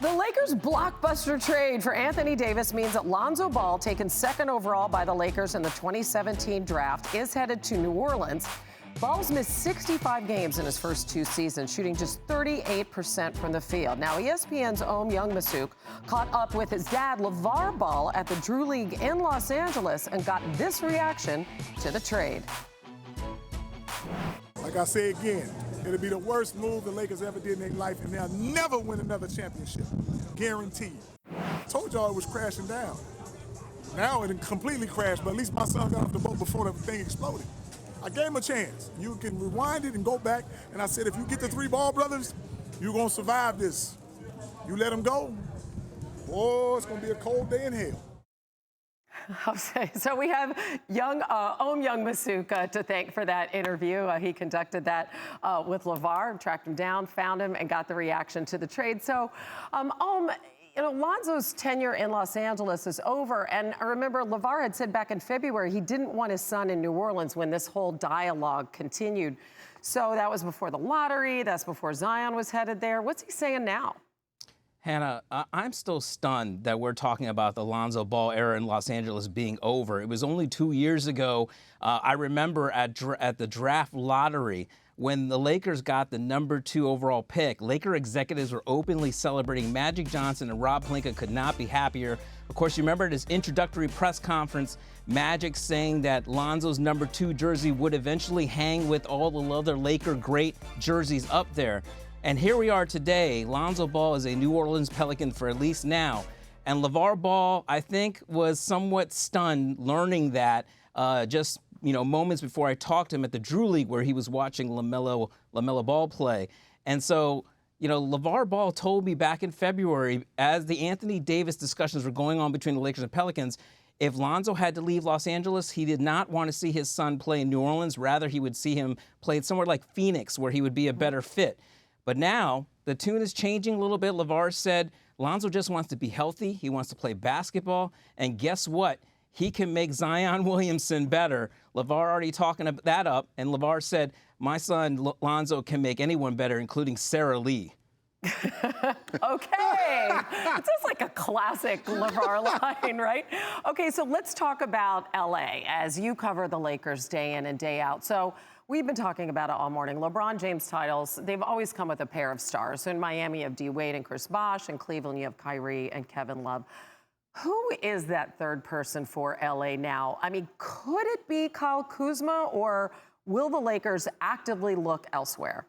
The Lakers' blockbuster trade for Anthony Davis means that Lonzo Ball, taken second overall by the Lakers in the 2017 draft, is headed to New Orleans. Ball's missed 65 games in his first two seasons, shooting just 38% from the field. Now, ESPN's Ohm Youngmisuk caught up with his dad, LaVar Ball, at the Drew League in Los Angeles and got this reaction to the trade. Like I say again, it'll be the worst move the Lakers ever did in their life, and they'll never win another championship. Guaranteed. I told y'all it was crashing down. Now it completely crashed, but at least my son got off the boat before the thing exploded. I gave him a chance. You can rewind it and go back, and I said, if you get the three Ball brothers, you're going to survive this. You let them go, boy, it's going to be a cold day in hell. So we have Ohm Youngmisuk to thank for that interview. He conducted that with LaVar, tracked him down, found him, and got the reaction to the trade. So, Ohm, Lonzo's tenure in Los Angeles is over. And I remember LaVar had said back in February he didn't want his son in New Orleans when this whole dialogue continued. So that was before the lottery. That's before Zion was headed there. What's he saying now? Hannah, I'm still stunned that we're talking about the Lonzo Ball era in Los Angeles being over. It was only 2 years ago. I remember at the draft lottery when the Lakers got the #2 overall pick. Laker executives were openly celebrating. Magic Johnson and Rob Pelinka could not be happier. Of course, you remember at his introductory press conference, Magic saying that Lonzo's #2 jersey would eventually hang with all the other Laker great jerseys up there. And here we are today. Lonzo Ball is a New Orleans Pelican for at least now. And LaVar Ball, I think, was somewhat stunned learning that just moments before I talked to him at the Drew League where he was watching LaMelo Ball play. And so, LaVar Ball told me back in February, as the Anthony Davis discussions were going on between the Lakers and Pelicans, if Lonzo had to leave Los Angeles, he did not want to see his son play in New Orleans. Rather, he would see him play somewhere like Phoenix, where he would be a better fit. But now the tune is changing a little bit. LaVar said Lonzo just wants to be healthy. He wants to play basketball. And guess what? He can make Zion Williamson better. LaVar already talking that up. And LaVar said, my son Lonzo can make anyone better, including Sarah Lee. Okay. It's just like a classic LaVar line, right? Okay, so let's talk about L.A. as you cover the Lakers day in and day out. So we've been talking about it all morning. LeBron James titles, they've always come with a pair of stars. So in Miami, you have D. Wade and Chris Bosh. In Cleveland, you have Kyrie and Kevin Love. Who is that third person for L.A. now? I mean, could it be Kyle Kuzma, or will the Lakers actively look elsewhere?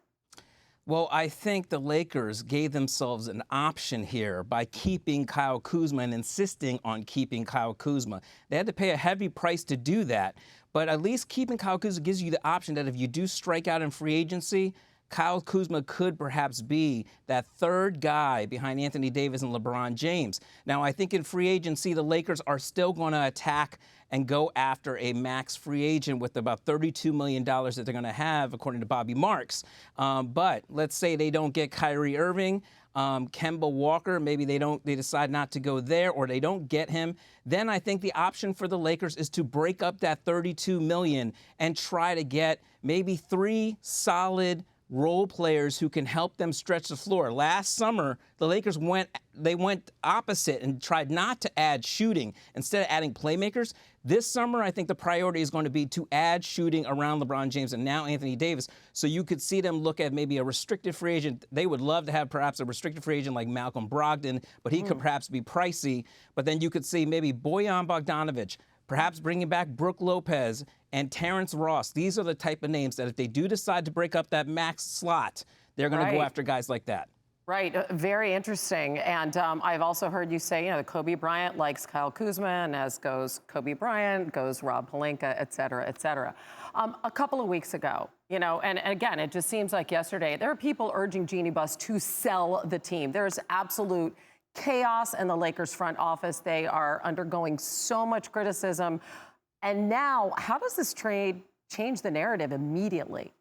Well, I think the Lakers gave themselves an option here by keeping Kyle Kuzma and insisting on keeping Kyle Kuzma. They had to pay a heavy price to do that, but at least keeping Kyle Kuzma gives you the option that if you do strike out in free agency, Kyle Kuzma could perhaps be that third guy behind Anthony Davis and LeBron James. Now, I think in free agency, the Lakers are still going to attack and go after a max free agent with about $32 million that they're going to have, according to Bobby Marks. But let's say they don't get Kyrie Irving, Kemba Walker, maybe they decide not to go there, or they don't get him. Then I think the option for the Lakers is to break up that $32 million and try to get maybe 3 solid role players who can help them stretch the floor. Last summer, the Lakers went opposite and tried not to add shooting instead of adding playmakers. This summer, I think the priority is going to be to add shooting around LeBron James and now Anthony Davis. So you could see them look at maybe a restricted free agent. They would love to have perhaps a restricted free agent like Malcolm Brogdon, but he could perhaps be pricey. But then you could see maybe Bojan Bogdanovic, perhaps bringing back Brook Lopez and Terrence Ross. These are the type of names that if they do decide to break up that max slot, they're going to go after guys like that. Right. Very interesting. And I've also heard you say, Kobe Bryant likes Kyle Kuzma, and as goes Kobe Bryant, goes Rob Pelinka, et cetera, et cetera. A couple of weeks ago, and again, it just seems like yesterday, there are people urging Jeannie Buss to sell the team. There's absolute chaos in the Lakers front office. They are undergoing so much criticism. And now, how does this trade change the narrative immediately?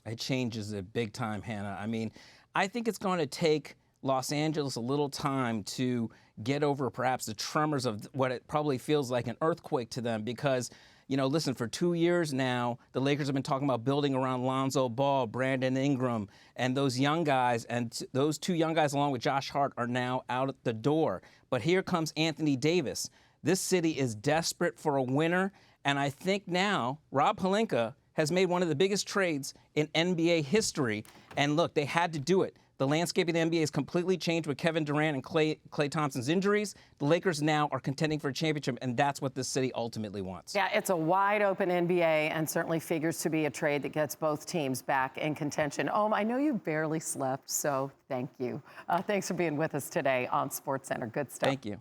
It changes it big time, Hannah. I mean, I think it's going to take Los Angeles a little time to get over perhaps the tremors of what it probably feels like an earthquake to them, because You know, listen, for 2 years now, the Lakers have been talking about building around Lonzo Ball, Brandon Ingram, and those young guys. And those 2 young guys, along with Josh Hart, are now out the door. But here comes Anthony Davis. This city is desperate for a winner. And I think now Rob Pelinka has made one of the biggest trades in NBA history. And look, they had to do it. The landscape of the NBA has completely changed with Kevin Durant and Klay Thompson's injuries. The Lakers now are contending for a championship, and that's what this city ultimately wants. Yeah, it's a wide open NBA and certainly figures to be a trade that gets both teams back in contention. Ohm, I know you barely slept, so thank you. Thanks for being with us today on SportsCenter. Good stuff. Thank you.